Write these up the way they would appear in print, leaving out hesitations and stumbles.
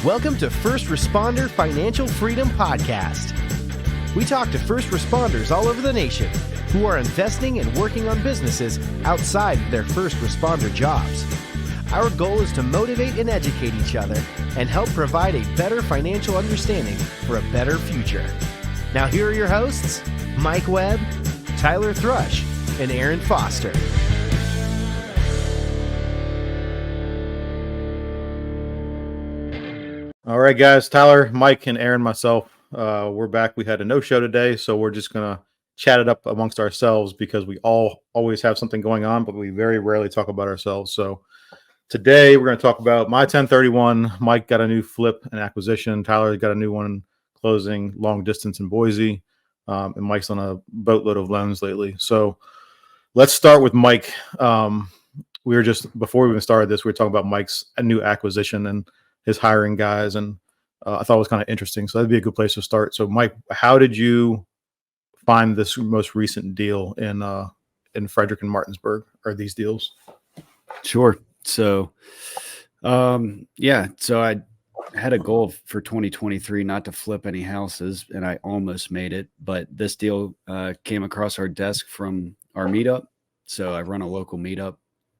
Welcome to First Responder Financial Freedom Podcast. We talk to first responders all over the nation who are investing and working on businesses outside their first responder jobs. Our goal is to motivate and educate each other and help provide a better financial understanding for a better future. Now here are your hosts, Mike Webb, Tyler Thrush, and Aaron Foster. All right, guys, Tyler, Mike, and Aaron, myself, we're back. We had a no-show today, so we're just going to chat it up amongst ourselves because we all always have something going on, but we very rarely talk about ourselves. So today we're going to talk about my 1031. Mike got a new flip and acquisition. Tyler got a new one closing long distance in Boise, and Mike's on a boatload of loans lately. So let's start with Mike. We were just, before we even started this, we were talking about Mike's a new acquisition and his hiring guys, and I thought it was kind of interesting. So that'd be a good place to start. So, Mike, how did you find this most recent deal in Frederick and Martinsburg? Are these deals? Sure. So, so I had a goal for 2023 not to flip any houses, and I almost made it. But this deal came across our desk from our meetup. So I run a local meetup,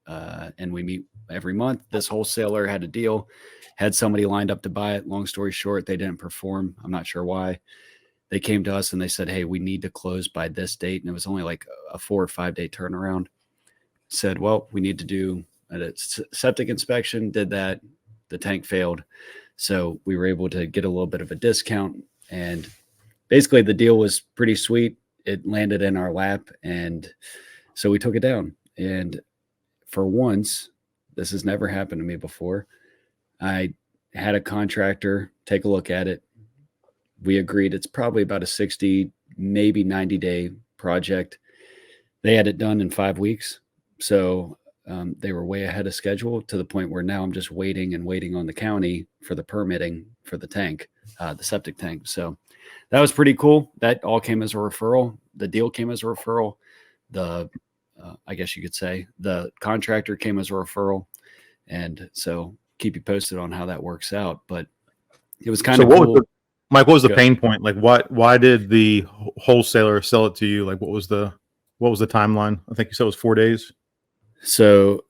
and we meet every month. This wholesaler had a deal, had somebody lined up to buy it. Long story short, they didn't perform. I'm not sure why. They came to us and they said, hey, we need to close by this date. And it was only like a 4 or 5 day turnaround. Said, well, we need to do a septic inspection. Did that. The tank failed. So we were able to get a little bit of a discount. And basically the deal was pretty sweet. It landed in our lap. And so we took it down. And for once, this has never happened to me before, I had a contractor take a look at it. We agreed it's probably about a 60, maybe 90-day project. They had it done in 5 weeks. So they were way ahead of schedule to the point where now I'm just waiting on the county for the permitting for the tank, the septic tank. So that was pretty cool. That all came as a referral. The deal came as a referral. I guess you could say the contractor came as a referral. And so keep you posted on how that works out. But it was kind of cool. Mike, what was the pain point? Like, why did the wholesaler sell it to you? Like, what was the timeline? I think you said it was 4 days. So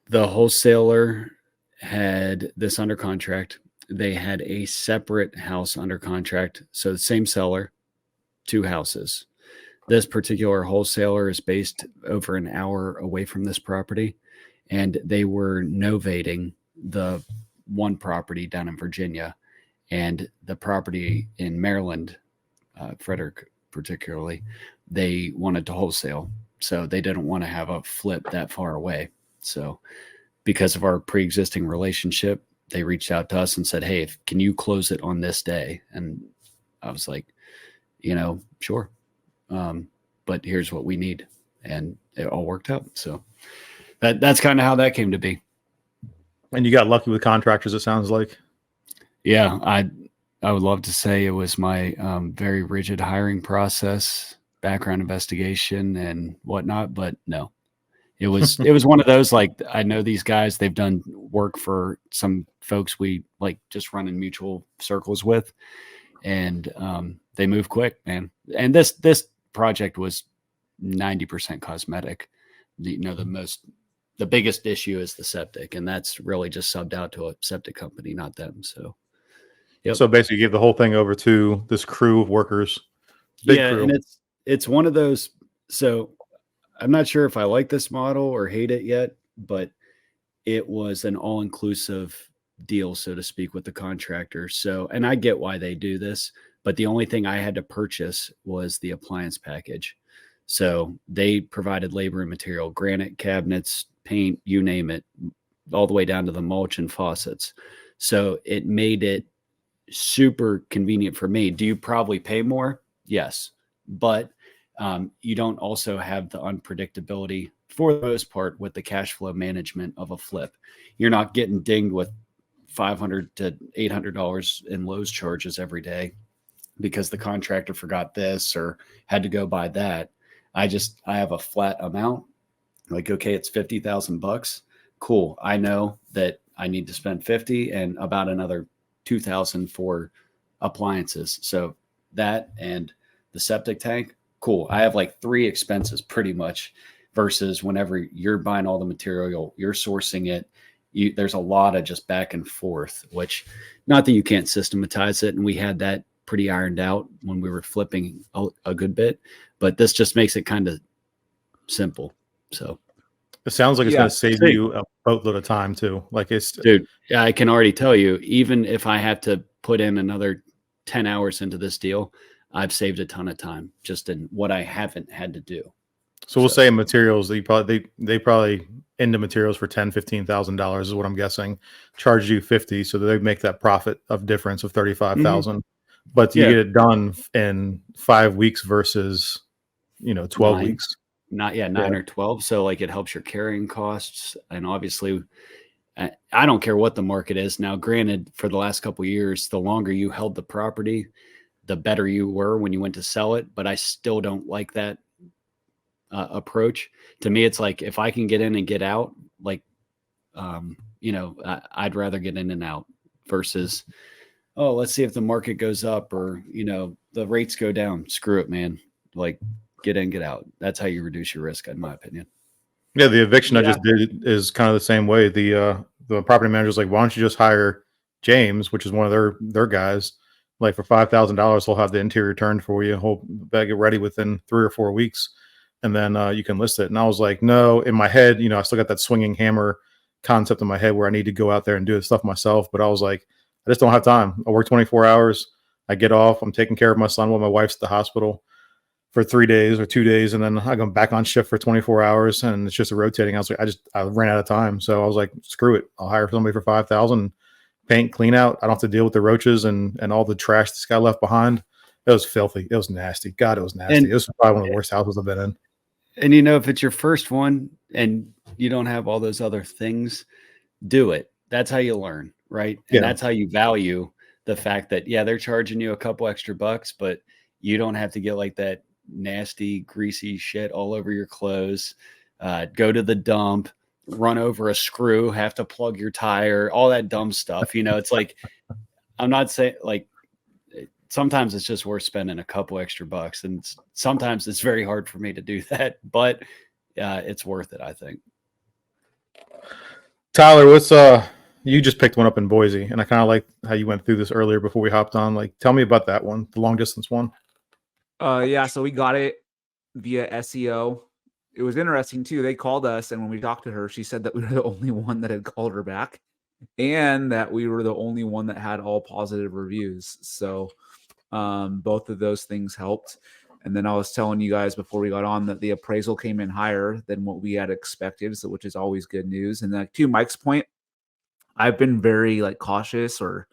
the wholesaler had this under contract. They had a separate house under contract. So the same seller, 2 houses. This particular wholesaler is based over an hour away from this property, and they were novating the one property down in Virginia and the property in Maryland, Frederick particularly. They wanted to wholesale, so they didn't want to have a flip that far away. So because of our pre-existing relationship, they reached out to us and said, hey, can you close it on this day? And I was like, sure. But here's what we need. And it all worked out. So that's kind of how that came to be. And you got lucky with contractors, it sounds like. Yeah, I would love to say it was my very rigid hiring process, background investigation and whatnot, but no. It was one of those, like, I know these guys, they've done work for some folks we like just run in mutual circles with, and they move quick, man. And this project was 90% cosmetic. The biggest issue is the septic, and that's really just subbed out to a septic company, not them. So, yep. So basically, you give the whole thing over to this crew of workers. Big crew. And it's one of those. So I'm not sure if I like this model or hate it yet, but it was an all-inclusive deal, so to speak, with the contractor. So, and I get why they do this, but the only thing I had to purchase was the appliance package. So they provided labor and material, granite cabinets, paint, you name it, all the way down to the mulch and faucets. So it made it super convenient for me. Do you probably pay more? Yes. But you don't also have the unpredictability, for the most part, with the cash flow management of a flip. You're not getting dinged with $500 to $800 in Lowe's charges every day because the contractor forgot this or had to go buy that. I have a flat amount. Like, okay, it's $50,000. Cool. I know that I need to spend 50 and about another $2,000 for appliances. So that and the septic tank, cool. I have like 3 expenses pretty much, versus whenever you're buying all the material, you're sourcing it. There's a lot of just back and forth, which, not that you can't systematize it. And we had that pretty ironed out when we were flipping a good bit, but this just makes it kind of simple. So it sounds like it's going to save you a boatload of time too. Like dude, I can already tell you, even if I have to put in another 10 hours into this deal, I've saved a ton of time just in what I haven't had to do. So we'll say materials, they probably into materials for $10,000-$15,000 is what I'm guessing. Charge you $50,000, so they make that profit of difference of $35,000. But you get it done in 5 weeks versus 12 weeks. 9 or 12. So like it helps your carrying costs, and obviously I don't care what the market is now. Granted, for the last couple of years, the longer you held the property, the better you were when you went to sell it. But I still don't like that approach. To me, it's like, if I can get in and get out, like, I'd rather get in and out versus, oh, let's see if the market goes up or, the rates go down. Screw it, man. Like, get in, get out. That's how you reduce your risk, in my opinion. Yeah, the eviction I just did is kind of the same way. The property manager's like, why don't you just hire James, which is one of their guys, like for $5,000, he'll have the interior turned for you. He'll get ready within 3 or 4 weeks, and then you can list it. And I was like, no, in my head, I still got that swinging hammer concept in my head where I need to go out there and do this stuff myself. But I was like, I just don't have time. I work 24 hours. I get off. I'm taking care of my son while my wife's at the hospital for 3 days or 2 days, and then I go back on shift for 24 hours, and it's just a rotating. I was like, I ran out of time, so I was like, screw it. I'll hire somebody for $5,000, paint, clean out. I don't have to deal with the roaches and all the trash this guy left behind. It was filthy. It was nasty. God, it was nasty. It was probably one of the worst houses I've been in. And if it's your first one and you don't have all those other things, do it. That's how you learn, right? And that's how you value the fact that, they're charging you a couple extra bucks, but you don't have to get like that nasty, greasy shit all over your clothes, go to the dump, run over a screw, have to plug your tire, all that dumb stuff. It's like, I'm not saying, like, sometimes it's just worth spending a couple extra bucks, and sometimes it's very hard for me to do that, but it's worth it, I think. Tyler, what's you just picked one up in Boise, and I kind of like how you went through this earlier before we hopped on. Like, tell me about that one, the long distance one. So we got it via SEO. It was interesting too. They called us, and when we talked to her, she said that we were the only one that had called her back, and that we were the only one that had all positive reviews. So both of those things helped. And then I was telling you guys before we got on that the appraisal came in higher than what we had expected, which is always good news. And like, to Mike's point, I've been very cautious, or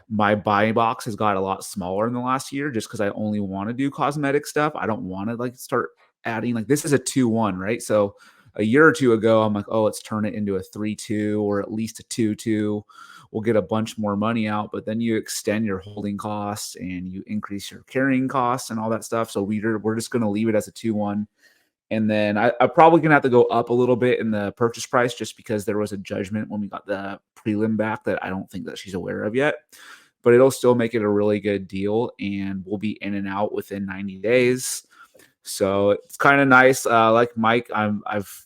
my buy box has got a lot smaller in the last year just because I only want to do cosmetic stuff. I don't want to start adding, this is a 2-1, right? So a year or two ago, I'm like, oh, let's turn it into a 3-2 or at least a 2-2. We'll get a bunch more money out, but then you extend your holding costs and you increase your carrying costs and all that stuff. So we're just going to leave it as a 2-1. And then I'm probably going to have to go up a little bit in the purchase price just because there was a judgment when we got the prelim back that I don't think that she's aware of yet. But it'll still make it a really good deal, and we'll be in and out within 90 days. So it's kind of nice. Like Mike, I've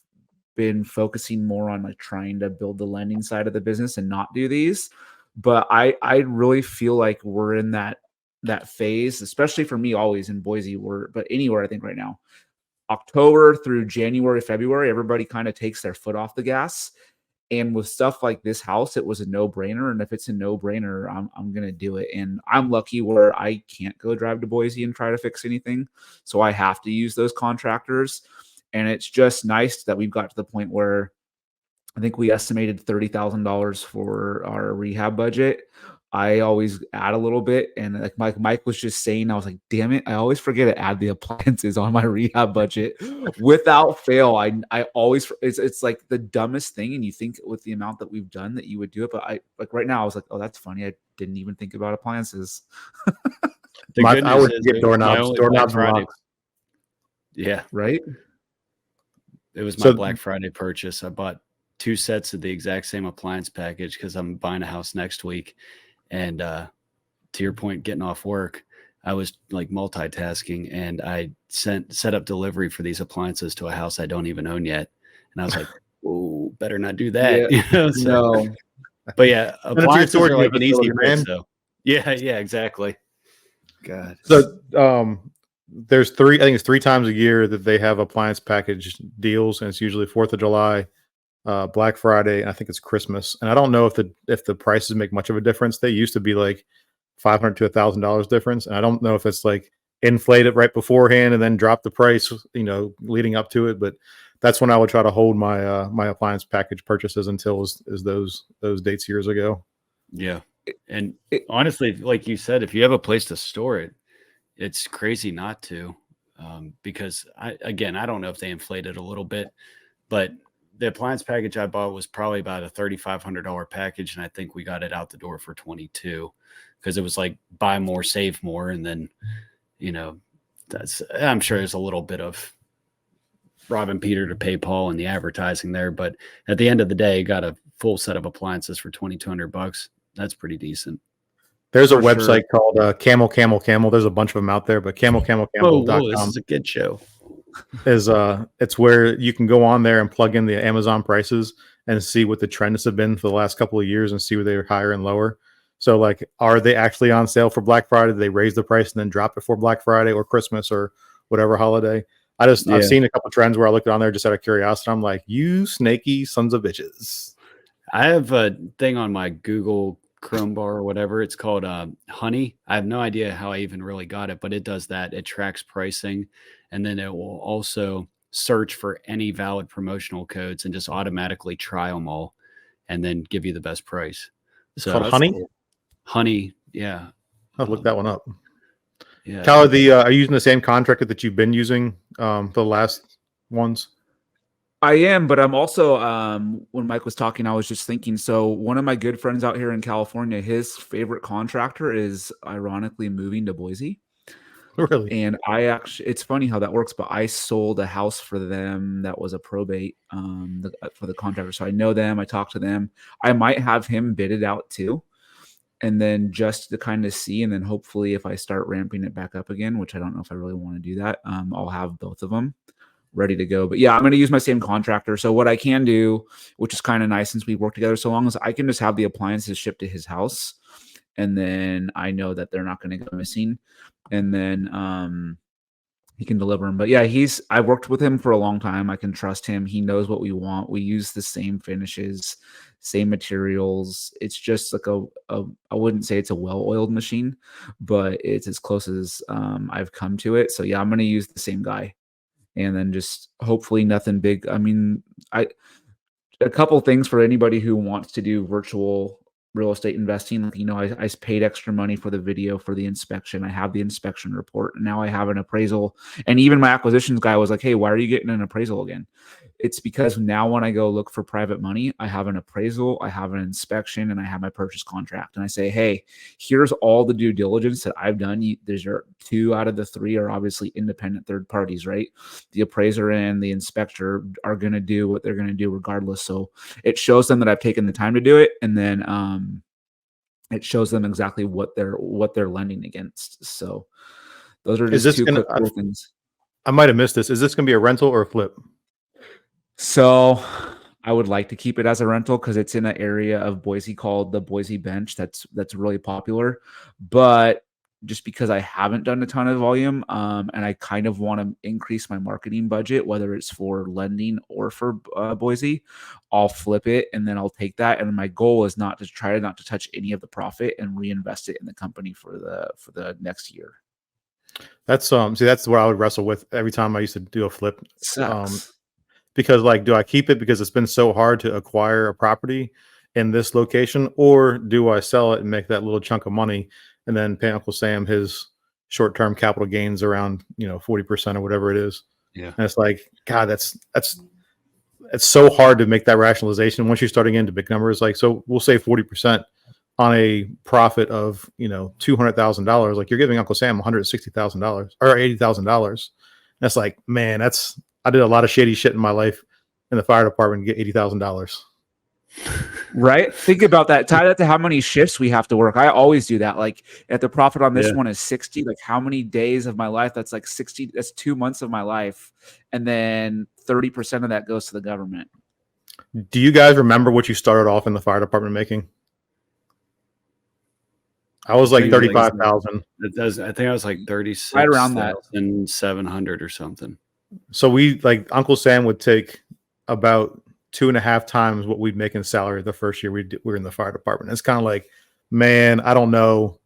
been focusing more on trying to build the lending side of the business and not do these. But I really feel like we're in that phase, especially for me, always in Boise, but anywhere I think right now. October through January, February, everybody kind of takes their foot off the gas. And with stuff like this house, it was a no-brainer. And if it's a no-brainer, I'm going to do it. And I'm lucky where I can't go drive to Boise and try to fix anything. So I have to use those contractors. And it's just nice that we've got to the point where I think we estimated $30,000 for our rehab budget. I always add a little bit, and like Mike was just saying, I was like, damn it, I always forget to add the appliances on my rehab budget. Without fail, I always, it's like the dumbest thing, and you think with the amount that we've done that you would do it, but right now I was like, oh, that's funny, I didn't even think about appliances. I would get doorknobs Fridays. Yeah, right. It was my Black Friday purchase. I bought 2 sets of the exact same appliance package because I'm buying a house next week. And to your point, getting off work, I was like multitasking, and I set up delivery for these appliances to a house I don't even own yet. And I was like, "Oh, better not do that." Yeah. So, No. but yeah, And it's your appliances storage are like an easy facility, fix. man. So yeah, exactly. God. So there's I think it's 3 times a year that they have appliance package deals, and it's usually 4th of July, Black Friday, and I think it's Christmas. And I don't know if the prices make much of a difference. They used to be like $500 to $1,000 difference, and I don't know if it's like inflated right beforehand and then drop the price, leading up to it. But that's when I would try to hold my my appliance package purchases until is those dates years ago. Yeah. And honestly, like you said, if you have a place to store it, it's crazy not to, because I don't know if they inflated a little bit, but the appliance package I bought was probably about a $3,500 package. And I think we got it out the door for 22 because it was like buy more, save more. And then, I'm sure there's a little bit of robbing Peter to pay Paul in the advertising there. But at the end of the day, got a full set of appliances for $2,200. That's pretty decent. There's a For website sure. called Camel. There's a bunch of them out there, but Whoa, this is a good show. is it's where you can go on there and plug in the Amazon prices and see what the trends have been for the last couple of years and see where they're higher and lower. So like, are they actually on sale for Black Friday? Did they raise the price and then drop it for Black Friday or Christmas or whatever holiday? I've seen a couple of trends where I looked on there just out of curiosity. I'm like, you snaky sons of bitches. I have a thing on my Google Chrome bar or whatever. It's called Honey. I have no idea how I even really got it, but it does that. It tracks pricing, and then it will also search for any valid promotional codes and just automatically try them all and then give you the best price. It's called Honey? Cool. Honey, yeah. I'll look that one up. Yeah. Tyler, are you using the same contractor that you've been using the last ones? I am, but I'm also, when Mike was talking, I was just thinking, so one of my good friends out here in California, his favorite contractor is ironically moving to Boise. Really? And it's funny how that works, but I sold a house for them that was a probate for the contractor. So I know them, I talked to them. I might have him bid it out too. And then just to kind of see, and then hopefully if I start ramping it back up again, which I don't know if I really want to do that, I'll have both of them ready to go. But yeah, I'm going to use my same contractor. So what I can do, which is kind of nice since we work together so long, is I can just have the appliances shipped to his house. And then I know that they're not going to go missing. And then he can deliver them. But yeah, I've worked with him for a long time. I can trust him. He knows what we want. We use the same finishes, same materials. It's just like I wouldn't say it's a well-oiled machine, but it's as close as I've come to it. So yeah, I'm going to use the same guy. And then just hopefully nothing big. I mean, a couple things for anybody who wants to do virtual real estate investing. I paid extra money for the video for the inspection. I have the inspection report. And now I have an appraisal. And even my acquisitions guy was like, hey, why are you getting an appraisal again? It's because now when I go look for private money, I have an appraisal, I have an inspection, and I have my purchase contract. And I say, hey, here's all the due diligence that I've done. There's 2 out of the 3 are obviously independent third parties, right? The appraiser and the inspector are going to do what they're going to do regardless. So it shows them that I've taken the time to do it. And then it shows them exactly what they're lending against. So those are just 2 quick cool things. I might have missed this. Is this going to be a rental or a flip? So I would like to keep it as a rental because it's in an area of Boise called the Boise Bench. That's really popular. But just because I haven't done a ton of volume and I kind of want to increase my marketing budget, whether it's for lending or for Boise, I'll flip it and then I'll take that. And my goal is not to touch any of the profit and reinvest it in the company for the next year. That's that's what I would wrestle with every time I used to do a flip. Sucks. Because do I keep it because it's been so hard to acquire a property in this location, or do I sell it and make that little chunk of money and then pay Uncle Sam his short-term capital gains around 40% or whatever it is? Yeah. And it's like, God, it's so hard to make that rationalization once you're starting into big numbers. Like, so we'll say 40% on a profit of $200,000. Like, you're giving Uncle Sam $160,000 or $80,000. That's like, man, I did a lot of shady shit in my life in the fire department to get $80,000. Right? Think about that. Tie that to how many shifts we have to work. I always do that. Like, if the profit on this one is 60, like how many days of my life? That's like 60. That's 2 months of my life. And then 30% of that goes to the government. Do you guys remember what you started off in the fire department making? I was like 35,000. I think I was like 36, Right around that. 700 or something. So we, like, Uncle Sam would take about 2.5 times what we'd make in salary the first year we were in the fire department. It's kind of like, man, I don't know,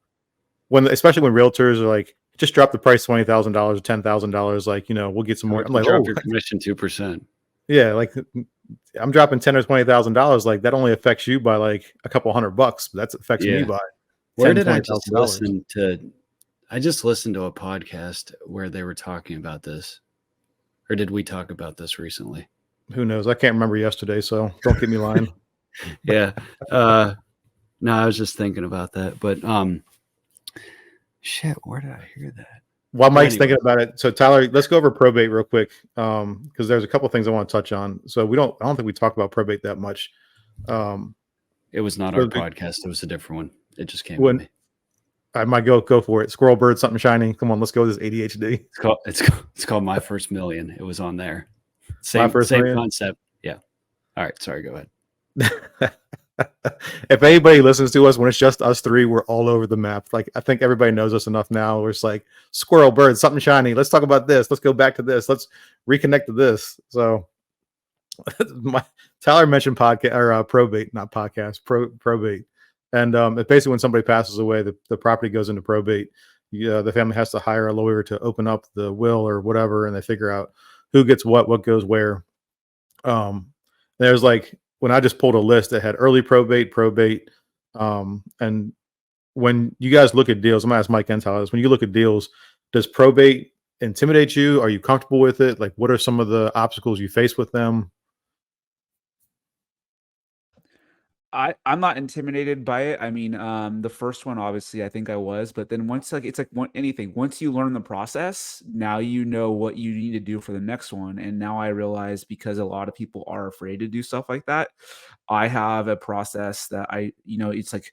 especially when realtors are like, just drop the price $20,000 or $10,000, like, we'll get some more. I'm like, drop your commission 2%. Yeah, like I'm dropping $10,000 or $20,000. Like, that only affects you by like a couple $100. That affects me by Where did I just listen to? I just listened to a podcast where they were talking about this, or did we talk about this recently? Who knows? I can't remember yesterday, so don't get me lying. Yeah. No, I was just thinking about that, but shit, where did I hear that? While Mike's thinking about it, so Tyler, let's go over probate real quick, because there's a couple things I want to touch on. So I don't think we talk about probate that much. It was not our podcast; it was a different one. It just came to me. I might go for it. Squirrel bird, something shiny. Come on, let's go with this ADHD. It's called My First Million. It was on there. Same concept. Yeah. All right. Sorry. Go ahead. If anybody listens to us when it's just us three, we're all over the map. Like, I think everybody knows us enough now. We're just like, squirrel bird, something shiny. Let's talk about this. Let's go back to this. Let's reconnect to this. So Tyler mentioned podcast or probate, not podcast, probate. And it's basically when somebody passes away, the property goes into probate. The family has to hire a lawyer to open up the will or whatever, and they figure out who gets what goes where. There's like, when I just pulled a list that had early probate, and when you guys look at deals, I'm gonna ask Mike and Tyler this. When you look at deals, does probate intimidate you? Are you comfortable with it? Like, what are some of the obstacles you face with them? I'm not intimidated by it. I mean, the first one, obviously, I think I was, but then once anything, once you learn the process, now you know what you need to do for the next one. And now I realize, because a lot of people are afraid to do stuff like that, I have a process that it's like,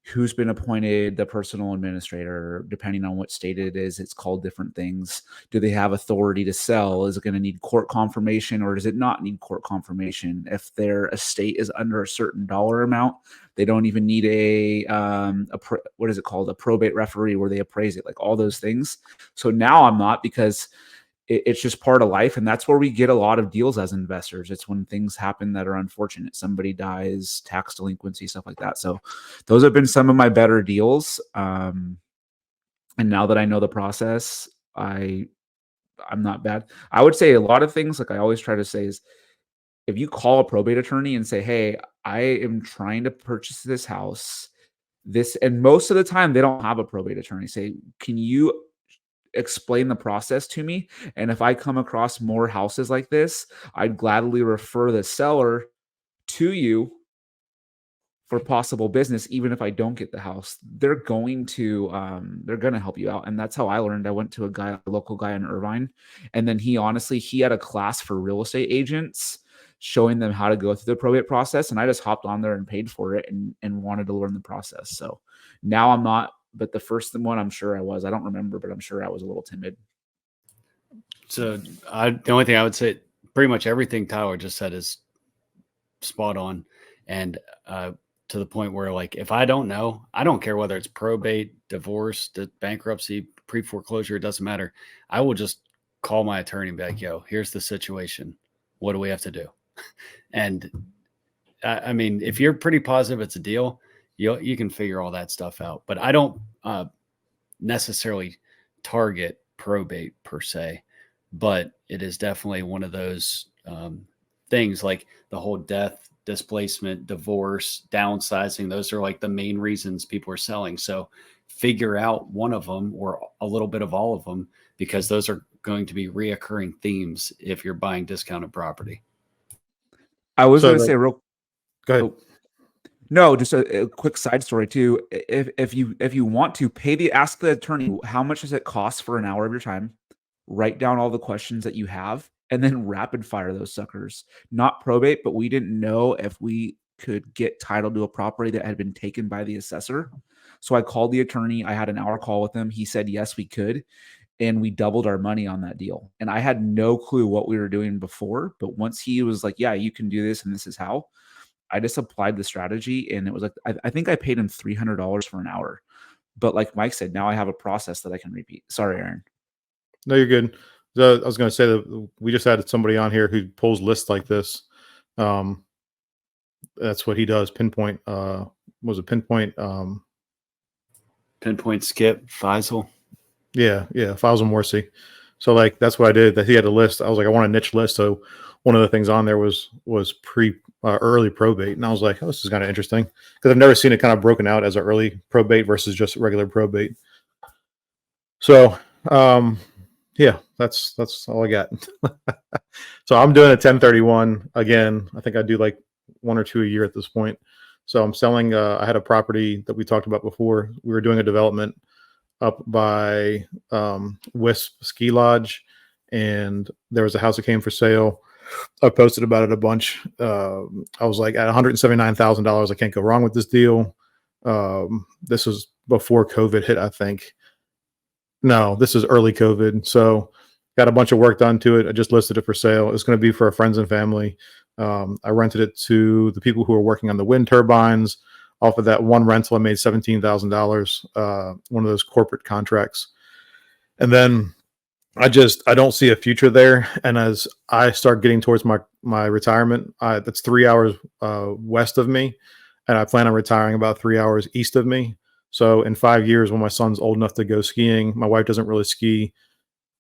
who's been appointed the personal administrator, depending on what state it is, it's called different things. Do they have authority to sell? Is it going to need court confirmation, or does it not need court confirmation? If their estate is under a certain dollar amount, they don't even need what is it called? A probate referee where they appraise it, like all those things. So now I'm not, because it's just part of life. And that's where we get a lot of deals as investors. It's when things happen that are unfortunate. Somebody dies, tax delinquency, stuff like that. So those have been some of my better deals. And now that I know the process, I'm not bad. I would say a lot of things, like I always try to say, is if you call a probate attorney and say, hey, I am trying to purchase this house, and most of the time they don't have a probate attorney, say, can you explain the process to me? And if I come across more houses like this, I'd gladly refer the seller to you for possible business. Even if I don't get the house, they're going to help you out. And that's how I learned. I went to a local guy in Irvine, and then he had a class for real estate agents, showing them how to go through the probate process. And I just hopped on there and paid for it and wanted to learn the process. So now I'm not. But the first one, I'm sure I was. I don't remember, but I'm sure I was a little timid. So the only thing I would say, pretty much everything Tyler just said is spot on. And to the point where, like, if I don't know, I don't care whether it's probate, divorce, bankruptcy, pre-foreclosure, it doesn't matter. I will just call my attorney and be like, yo, here's the situation. What do we have to do? And I mean, if you're pretty positive it's a deal, you can figure all that stuff out. But I don't necessarily target probate per se, but it is definitely one of those things, like the whole death, displacement, divorce, downsizing. Those are like the main reasons people are selling. So figure out one of them or a little bit of all of them, because those are going to be reoccurring themes if you're buying discounted property. I was going to say real. Go ahead. No, just a quick side story too. If you want to ask the attorney, how much does it cost for an hour of your time? Write down all the questions that you have, and then rapid fire those suckers. Not probate, but we didn't know if we could get title to a property that had been taken by the assessor. So I called the attorney. I had an hour call with him. He said, yes, we could. And we doubled our money on that deal. And I had no clue what we were doing before. But once he was like, yeah, you can do this and this is how, I just applied the strategy. And it was like, I think I paid him $300 for an hour. But like Mike said, now I have a process that I can repeat. Sorry, Aaron. No, you're good. I was going to say that we just had somebody on here who pulls lists like this. That's what he does. Pinpoint. Was it pinpoint? Pinpoint Skip Faisal. Yeah, Faisal Morsi. So like that's what I did. That he had a list. I was like, I want a niche list. So one of the things on there was early probate, and I was like, oh, this is kind of interesting because I've never seen it kind of broken out as an early probate versus just regular probate. So yeah, that's all I got. So I'm doing a 1031 again. I think I do like 1 or 2 a year at this point. So I'm selling. I had a property that we talked about before. We were doing a development up by Wisp Ski Lodge, and there was a house that came for sale. I posted about it a bunch. I was like, at $179,000, I can't go wrong with this deal. This was before COVID hit, I think. No, this is early COVID. So got a bunch of work done to it. I just listed it for sale. It's going to be for friends and family. I rented it to the people who are working on the wind turbines. Off of that one rental, I made $17,000, one of those corporate contracts. And then I don't see a future there. And as I start getting towards my retirement, that's 3 hours west of me. And I plan on retiring about 3 hours east of me. So in 5 years, when my son's old enough to go skiing, my wife doesn't really ski,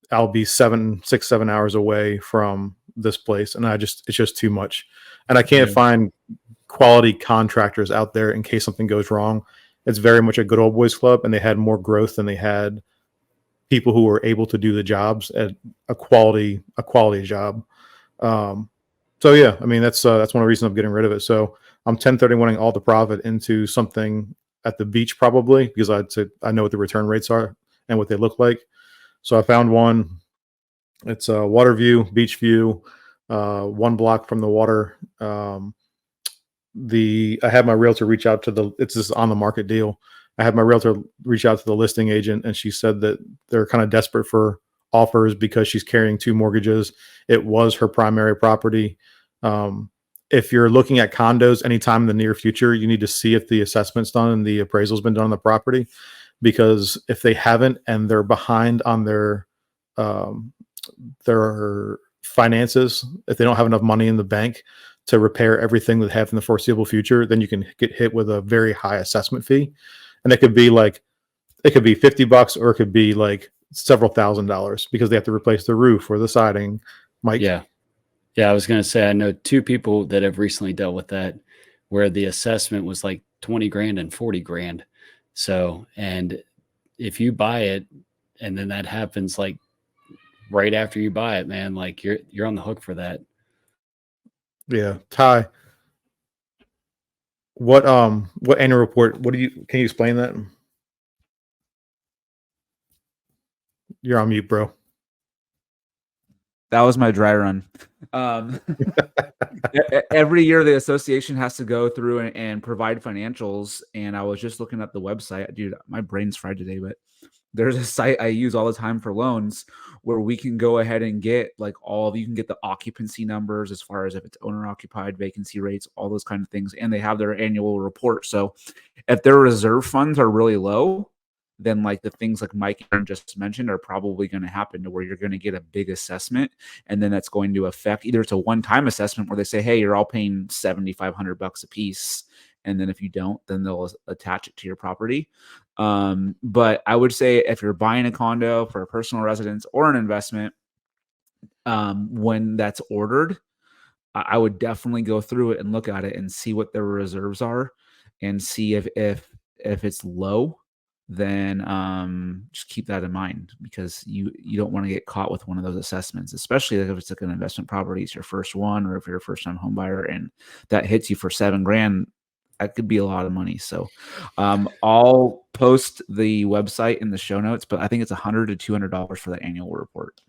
I'll be 7 hours away from this place. And it's just too much. And I can't find quality contractors out there in case something goes wrong. It's very much a good old boys club, and they had more growth than they had people who were able to do the jobs at a quality job. So yeah, I mean, that's one of the reasons I'm getting rid of it. So I'm 1031ing all the profit into something at the beach, probably, because I know what the return rates are and what they look like. So I found one. It's a water view, beach view, 1 block from the water. I had my realtor reach out to it's this on the market deal. I had my realtor reach out to the listing agent, and she said that they're kind of desperate for offers because she's carrying 2 mortgages. It was her primary property. If you're looking at condos anytime in the near future, you need to see if the assessment's done and the appraisal's been done on the property, because if they haven't and they're behind on their finances, if they don't have enough money in the bank to repair everything that they have in the foreseeable future, then you can get hit with a very high assessment fee. And it could be $50, or it could be like several $1,000s because they have to replace the roof or the siding. Mike? Yeah, I was going to say, I know 2 people that have recently dealt with that, where the assessment was like 20 grand and 40 grand. So, and if you buy it and then that happens like right after you buy it, man, like you're on the hook for that. Yeah. Ty, what annual report, can you explain that? You're on mute, bro. That was my dry run. Every year the association has to go through and provide financials. And I was just looking at the website. Dude, my brain's fried today, but there's a site I use all the time for loans where we can go ahead and get you can get the occupancy numbers as far as if it's owner occupied, vacancy rates, all those kind of things. And they have their annual report. So if their reserve funds are really low, then like the things like Mike just mentioned are probably going to happen, to where you're going to get a big assessment, and then that's going to affect, either it's a one-time assessment where they say, hey, you're all paying $7,500 a piece, and then if you don't, then they'll attach it to your property. But I would say if you're buying a condo for a personal residence or an investment, when that's ordered, I would definitely go through it and look at it and see what their reserves are, and see if it's low, then just keep that in mind, because you don't want to get caught with one of those assessments, especially if it's like an investment property, it's your first one, or if you're a first-time home buyer and that hits you for $7 grand, that could be a lot of money. So I'll post the website in the show notes, but I think it's $100 to $200 for the annual report.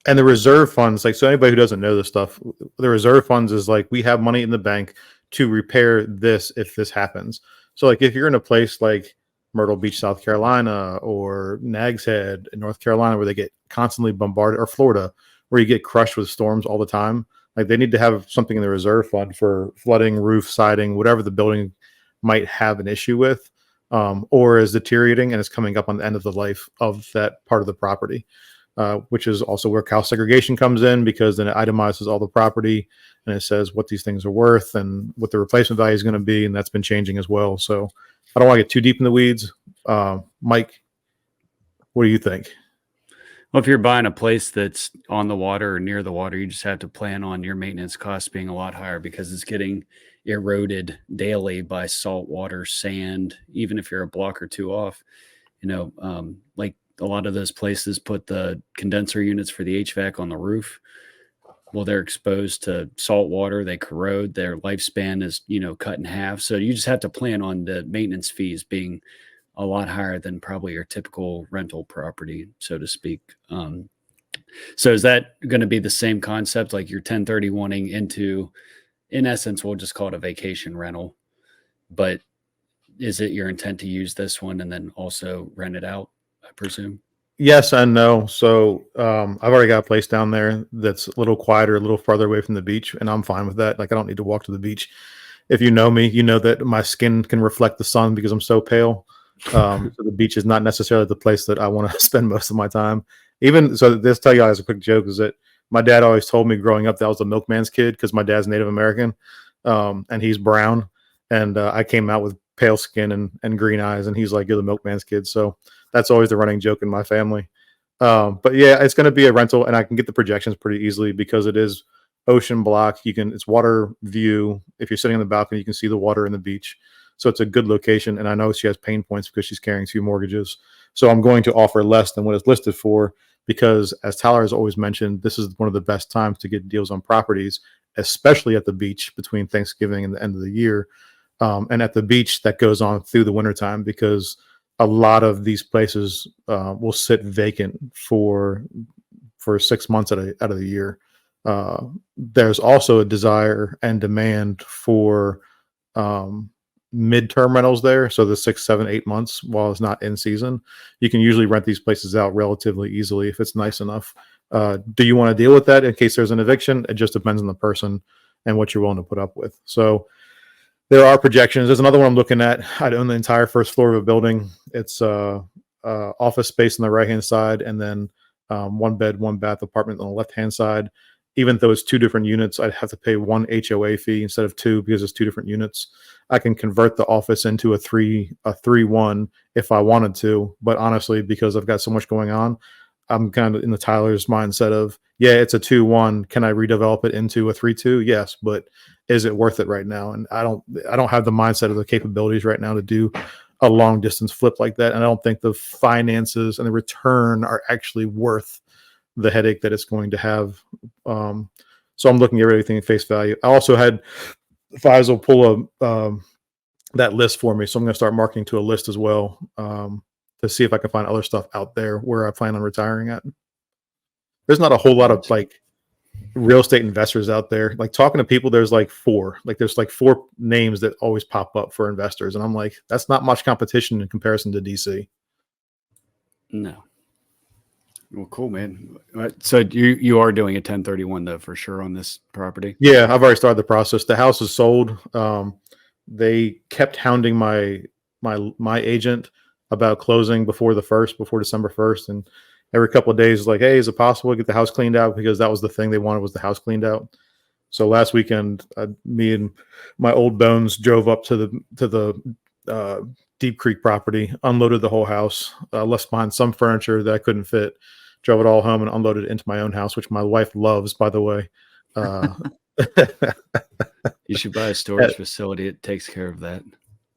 And the reserve funds, so anybody who doesn't know this stuff, the reserve funds is like, we have money in the bank to repair this if this happens. So like if you're in a place like Myrtle Beach, South Carolina, or Nags Head in North Carolina, where they get constantly bombarded, or Florida, where you get crushed with storms all the time, like they need to have something in the reserve fund for flooding, roof, siding, whatever the building might have an issue with, or is deteriorating and is coming up on the end of the life of that part of the property, which is also where cow segregation comes in, because then it itemizes all the property and it says what these things are worth and what the replacement value is going to be. And that's been changing as well. So I don't want to get too deep in the weeds. Mike, what do you think? Well, if you're buying a place that's on the water or near the water, you just have to plan on your maintenance costs being a lot higher, because it's getting eroded daily by salt water, sand. Even if you're a block or two off, like a lot of those places put the condenser units for the HVAC on the roof. Well, they're exposed to salt water, they corrode, their lifespan is, cut in half. So you just have to plan on the maintenance fees being a lot higher than probably your typical rental property, so to speak. So is that going to be the same concept, like your 1031ing into, in essence, we'll just call it a vacation rental, but is it your intent to use this one and then also rent it out, I presume? Yes and no. So I've already got a place down there that's a little quieter, a little farther away from the beach, and I'm fine with that. Like I don't need to walk to the beach. If you know me, you know that my skin can reflect the sun because I'm so pale. So the beach is not necessarily the place that I want to spend most of my time. Even so, this tell you guys a quick joke is that my dad always told me growing up that I was a milkman's kid because my dad's Native American, and he's brown, and I came out with pale skin and green eyes, and he's like, "You're the milkman's kid." So that's always the running joke in my family. But yeah, it's going to be a rental, and I can get the projections pretty easily because it is ocean block. It's water view. If you're sitting on the balcony, you can see the water and the beach. So it's a good location. And I know she has pain points because she's carrying 2 mortgages. So I'm going to offer less than what it's listed for, because as Tyler has always mentioned, this is one of the best times to get deals on properties, especially at the beach between Thanksgiving and the end of the year. And at the beach, that goes on through the wintertime, because a lot of these places will sit vacant for 6 months out of the year. There's also a desire and demand for midterm rentals there. So the 6, 7, 8 months, while it's not in season, you can usually rent these places out relatively easily if it's nice enough. Do you want to deal with that in case there's an eviction? It just depends on the person and what you're willing to put up with. So there are projections. There's another one I'm looking at. I'd own the entire first floor of a building. It's office space on the right-hand side, and then 1 bed, 1 bath apartment on the left-hand side. Even though it's 2 different units, I'd have to pay 1 HOA fee instead of 2 because it's 2 different units. I can convert the office into a 3-1 if I wanted to, but honestly, because I've got so much going on, I'm kind of in the Tyler's mindset of, yeah, it's a 2-1. Can I redevelop it into a 3-2? Yes, but is it worth it right now? And I don't have the mindset of the capabilities right now to do a long distance flip like that. And I don't think the finances and the return are actually worth the headache that it's going to have. So I'm looking at everything at face value. I also had Faisal pull that list for me, so I'm going to start marketing to a list as well, to see if I can find other stuff out there where I plan on retiring at. There's not a whole lot of like real estate investors out there. Like talking to people, there's like 4. Like there's like 4 names that always pop up for investors, and I'm like, that's not much competition in comparison to DC. No. Well, cool, man. So you are doing a 1031 though, for sure, on this property? Yeah, I've already started the process. The house is sold. They kept hounding my agent about closing before December 1st. And every couple of days, like, hey, is it possible to get the house cleaned out? Because that was the thing they wanted, was the house cleaned out. So last weekend, me and my old bones drove up to the Deep Creek property, unloaded the whole house, left behind some furniture that I couldn't fit, drove it all home and unloaded it into my own house, which my wife loves, by the way. You should buy a storage facility. It takes care of that.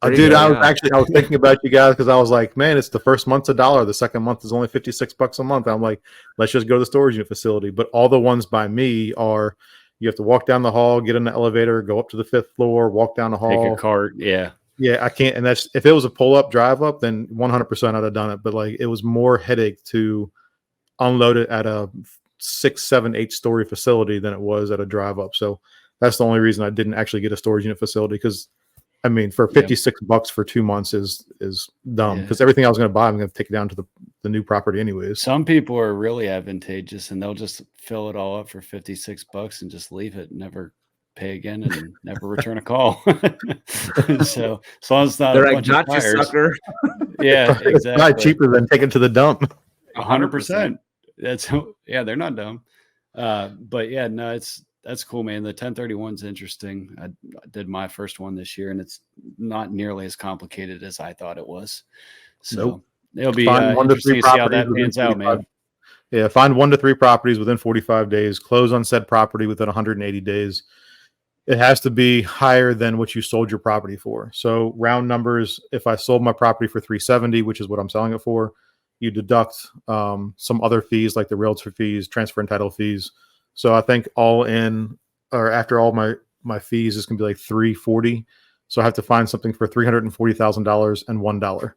Dude, I was thinking about you guys, because I was like, man, it's the first month's $1. The second month is only $56 a month. I'm like, let's just go to the storage unit facility. But all the ones by me are, you have to walk down the hall, get in the elevator, go up to the 5th floor, walk down the hall. Take a cart. Yeah. Yeah, I can't. And that's, if it was a pull up, drive up, then 100% I'd have done it. But like, it was more headache to unload it at a 6, 7, 8 story facility than it was at a drive up. So That's the only reason I didn't actually get a storage unit facility, because I mean, for $56 for 2 months is dumb, because everything I was going to buy, I'm going to take it down to the new property anyways. Some people are really advantageous, and they'll just fill it all up for $56 and just leave it, never pay again, and never return a call. So as long as it's not They're a like, bunch of gotcha, fires. sucker. Yeah, It's exactly. not cheaper than taking it to the dump. 100%. That's they're not dumb. But yeah, no, that's cool, man. The 1031's interesting. I did my first one this year, and it's not nearly as complicated as I thought it was. So it'll be Find 1 to 3 interesting to see how properties that within pans out, 45. man. Yeah, find 1 to 3 properties within 45 days. Close on said property within 180 days. It has to be higher than what you sold your property for. So round numbers, if I sold my property for 370, which is what I'm selling it for, you deduct some other fees like the realtor fees, transfer and title fees. So I think all in, or after all my fees, is going to be like 340. So I have to find something for $340,000 and $1.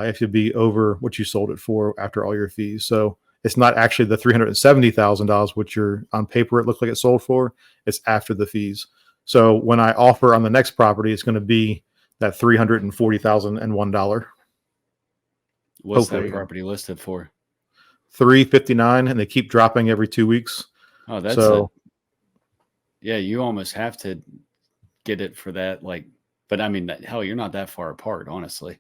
If you'd be over what you sold it for after all your fees. So it's not actually the $370,000, which you're on paper it looked like it sold for. It's after the fees. So when I offer on the next property, it's going to be that $340,000 and $1. What's Hopefully. that property listed for? $359, and they keep dropping every 2 weeks. Oh, that's So yeah, you almost have to get it for that. Like, but I mean, hell, you're not that far apart, honestly.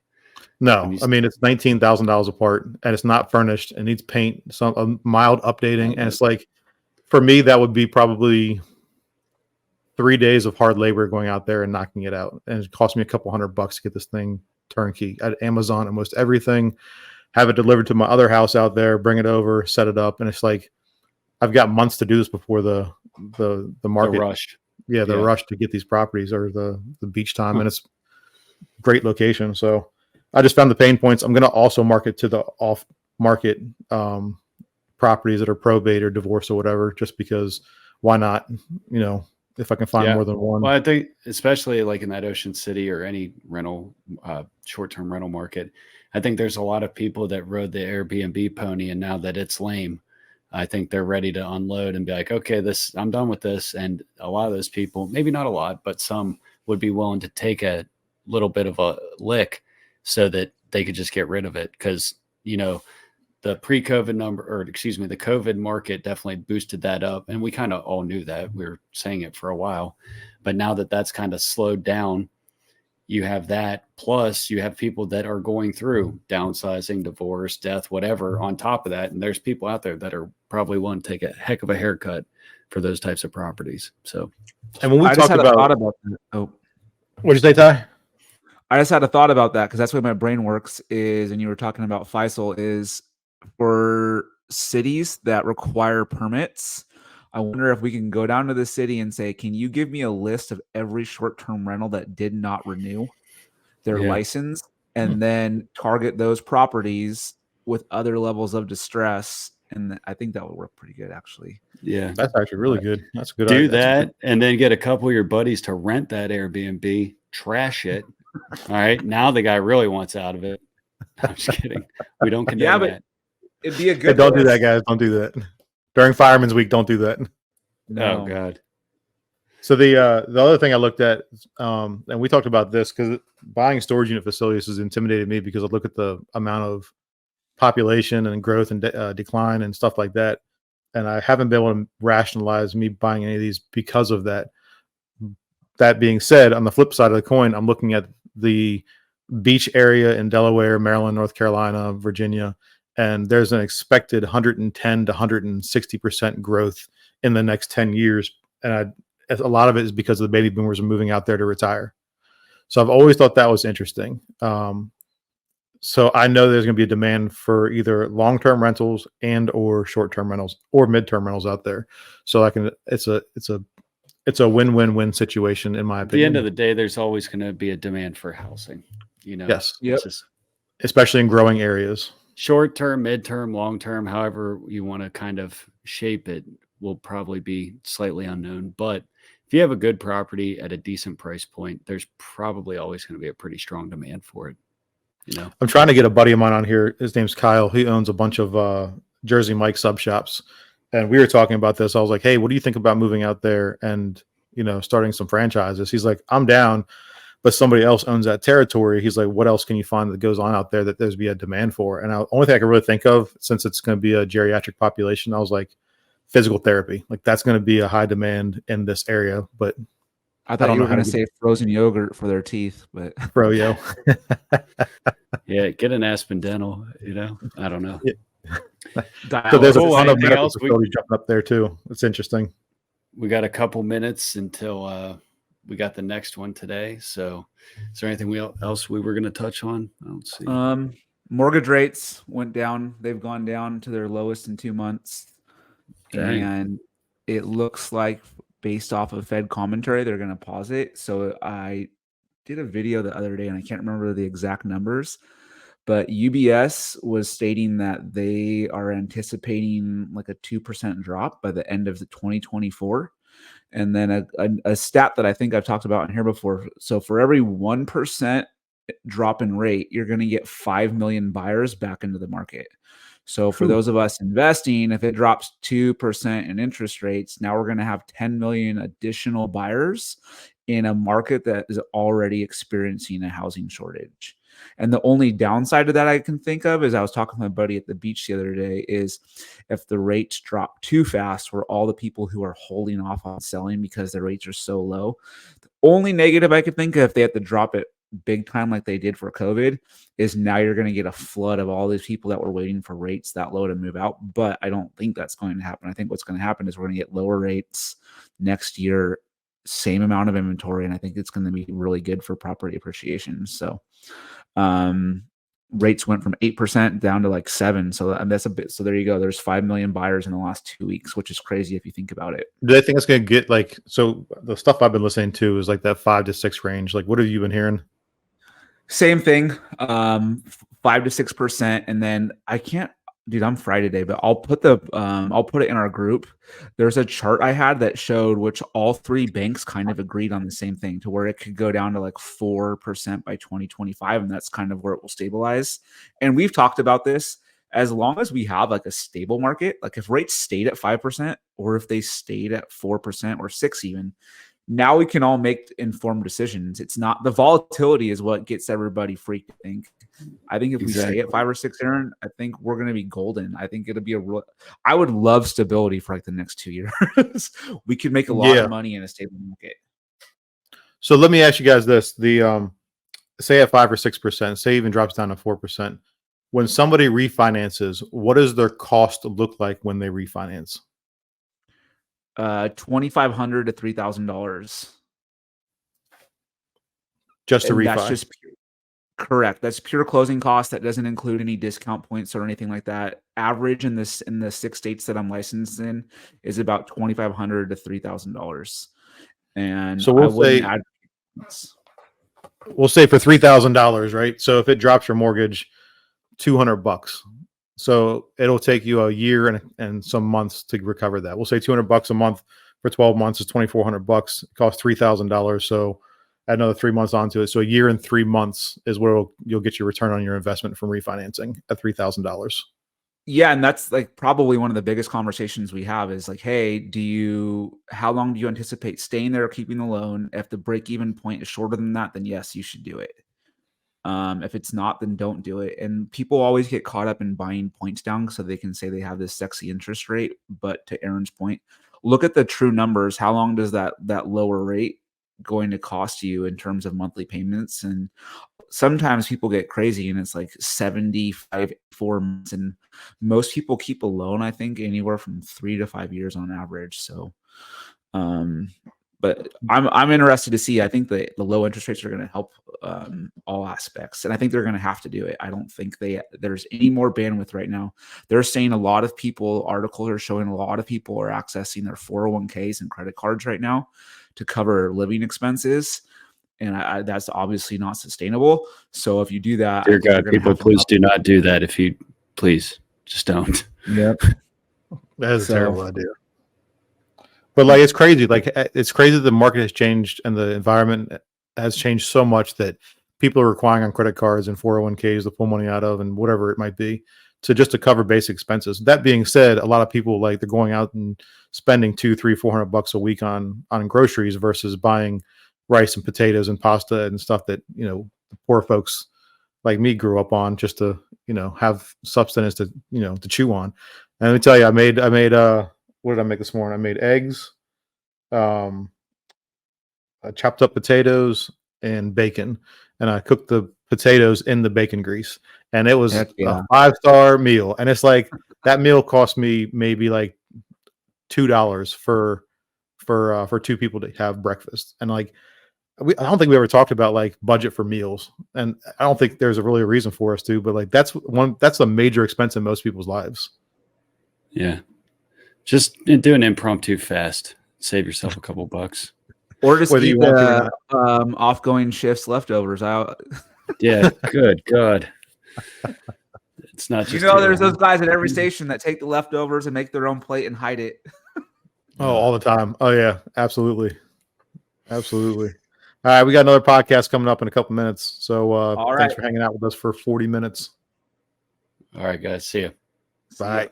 no, I mean, it's $19,000 apart, and it's not furnished. It needs paint, some mild updating, and it's like, for me, that would be probably 3 days of hard labor going out there and knocking it out, and it cost me a couple $100 to get this thing turnkey at Amazon, almost everything. Have it delivered to my other house out there, bring it over, set it up, and it's like I've got months to do this before the market The rush. the rush to get these properties, or the beach time, and it's great location. So I just found the pain points. I'm going to also market to the off market properties that are probate or divorce or whatever, just because why not? You know, if I can find more than one. Well, I think especially like in that Ocean City or any rental, short-term rental market, I think there's a lot of people that rode the Airbnb pony, and now that it's lame, I think they're ready to unload and be like, okay, I'm done with this. And a lot of those people, maybe not a lot, but some would be willing to take a little bit of a lick so that they could just get rid of it. Because, you know, the pre-COVID the COVID market definitely boosted that up. And we kind of all knew that. We were saying it for a while. But now that that's kind of slowed down, you have that. Plus, you have people that are going through downsizing, divorce, death, whatever on top of that. And there's people out there that are probably willing to take a heck of a haircut for those types of properties. So, and when we I just talk had a thought about about that. Oh, what'd you say, Ty? I just had a thought about that because that's the way my brain works. And you were talking about Faisal, is for cities that require permits. I wonder if we can go down to the city and say, can you give me a list of every short-term rental that did not renew their license, and then target those properties with other levels of distress? And I think that would work pretty good, actually. yeah, That's actually really good. That's a good. do idea. that and then get a couple of your buddies to rent that Airbnb, trash it. All right. Now the guy really wants out of it. I'm just kidding. We don't condone that. It'd be a Hey, good. don't do that, guys. Don't do that. During Fireman's Week, don't do that. No. Oh God. So the other thing I looked at, and we talked about this, because buying storage unit facilities has intimidated me, because I look at the amount of population and growth and decline and stuff like that, and I haven't been able to rationalize me buying any of these because of that. That being said, on the flip side of the coin, I'm looking at the beach area in Delaware, Maryland, North Carolina, Virginia, and there's an expected 110 to 160% growth in the next 10 years. And a lot of it is because the baby boomers are moving out there to retire. So I've always thought that was interesting. So I know there's going to be a demand for either long-term rentals and or short-term rentals or mid-term rentals out there. So it's a win-win-win situation, in my At the opinion. end of the day, there's always going to be a demand for housing. You know, Yes. Yep. It's just Especially in growing areas. short term, mid term, long term, however you want to kind of shape it, will probably be slightly unknown. But if you have a good property at a decent price point, there's probably always going to be a pretty strong demand for it. You know, I'm trying to get a buddy of mine on here. His name's Kyle. He owns a bunch of Jersey Mike sub shops. And we were talking about this. I was like, hey, what do you think about moving out there and starting some franchises. He's like, I'm down, but somebody else owns that territory. He's like, what else can you find that goes on out there that there's be a demand for? And the only thing I can really think of, since it's going to be a geriatric population, I was like, physical therapy. Like that's going to be a high demand in this area. But I thought you were going to say frozen yogurt for their teeth, but Froyo. Yeah, get an Aspen Dental. I don't know. Yeah. So there's a ton of medical facilities jumping up there too. It's interesting. We got a couple minutes until we got the next one today. So is there anything else we were going to touch on? I don't see. Mortgage rates went down. They've gone down to their lowest in 2 months. Dang. And it looks like based off of Fed commentary, they're going to pause it. So I did a video the other day and I can't remember the exact numbers, but UBS was stating that they are anticipating like a 2% drop by the end of 2024. And then a stat that I think I've talked about in here before. So for every 1% drop in rate, you're going to get 5 million buyers back into the market. So for those of us investing, if it drops 2% in interest rates, now we're going to have 10 million additional buyers in a market that is already experiencing a housing shortage. And the only downside of that I can think of is I was talking to my buddy at the beach the other day is if the rates drop too fast, where all the people who are holding off on selling because the rates are so low. The only negative I could think of if they have to drop it big time like they did for COVID is now you're going to get a flood of all these people that were waiting for rates that low to move out. But I don't think that's going to happen. I think what's going to happen is we're going to get lower rates next year, same amount of inventory, and I think it's going to be really good for property appreciation. So rates went from 8% down to like 7%. So that's a bit. So there you go. There's 5 million buyers in the last 2 weeks, which is crazy if you think about it. Do they think it's going to get like, so the stuff I've been listening to is like that 5 to 6 range. Like, what have you been hearing? Same thing, 5 to 6%. And then I can't, dude, I'm fried today, but I'll put it in our group. There's a chart I had that showed which all three banks kind of agreed on the same thing to where it could go down to like 4% by 2025. And that's kind of where it will stabilize. And we've talked about this, as long as we have like a stable market, like if rates stayed at 5% or if they stayed at 4% or 6% even, now we can all make informed decisions. It's not the volatility is what gets everybody freaked. I think if we stay at 5 or 6, Aaron, I think we're going to be golden. I think it'll be I would love stability for like the next 2 years. We could make a lot of money in a stable market. So let me ask you guys this: the say at 5 or 6%, say even drops down to 4%. When somebody refinances, what does their cost look like when they refinance? $2,500 to $3,000. Just to refi. That's just correct. That's pure closing cost. That doesn't include any discount points or anything like that. Average in the 6 states that I'm licensed in is about $2,500 to $3,000. And so we'll say for $3,000, right? So if it drops your mortgage $200, so it'll take you a year and some months to recover that. We'll say $200 a month for 12 months is $2,400. It costs $3,000. So add another 3 months onto it. So a year and 3 months is where you'll get your return on your investment from refinancing at $3,000. Yeah. And that's like probably one of the biggest conversations we have is like, hey, how long do you anticipate staying there or keeping the loan? If the break-even point is shorter than that, then yes, you should do it. If it's not, then don't do it. And people always get caught up in buying points down so they can say they have this sexy interest rate. But to Aaron's point, look at the true numbers. How long does that lower rate going to cost you in terms of monthly payments? And sometimes people get crazy and it's like 75 4 months. And most people keep a loan, I think, anywhere from 3 to 5 years on average. So, but I'm interested to see. I think the low interest rates are going to help all aspects, and I think they're going to have to do it. I don't think there's any more bandwidth right now. They're saying a lot of people, articles are showing a lot of people are accessing their 401ks and credit cards right now to cover living expenses, and that's obviously not sustainable. So if you do that, dear God, people, please do not do that. If you please just don't. Yep, that is a terrible idea. But like, it's crazy. Like, it's crazy. The market has changed and the environment has changed so much that people are relying on credit cards and 401ks to pull money out of and whatever it might be to cover basic expenses. That being said, a lot of people like they're going out and spending $200-$400 a week on groceries versus buying rice and potatoes and pasta and stuff that, you know, the poor folks like me grew up on just to, you know, have substance to, you know, to chew on. And let me tell you, I made what did I make this morning? I made eggs, chopped up potatoes and bacon, and I cooked the potatoes in the bacon grease, and it was Heck yeah. a 5-star meal. And it's like that meal cost me maybe like $2 for 2 people to have breakfast. And like I don't think we ever talked about like budget for meals, and I don't think there's really a reason for us to, but like that's a major expense in most people's lives. Yeah. Just do an impromptu fast. Save yourself a couple bucks. Or just Whether eat you want to or the off-going shifts leftovers out. Yeah, good God. It's not just You know, there's those guys at every station that take the leftovers and make their own plate and hide it. Oh, all the time. Oh yeah, absolutely. Absolutely. All right, we got another podcast coming up in a couple minutes. So All thanks right. for hanging out with us for 40 minutes. All right, guys. See ya. See ya. Bye.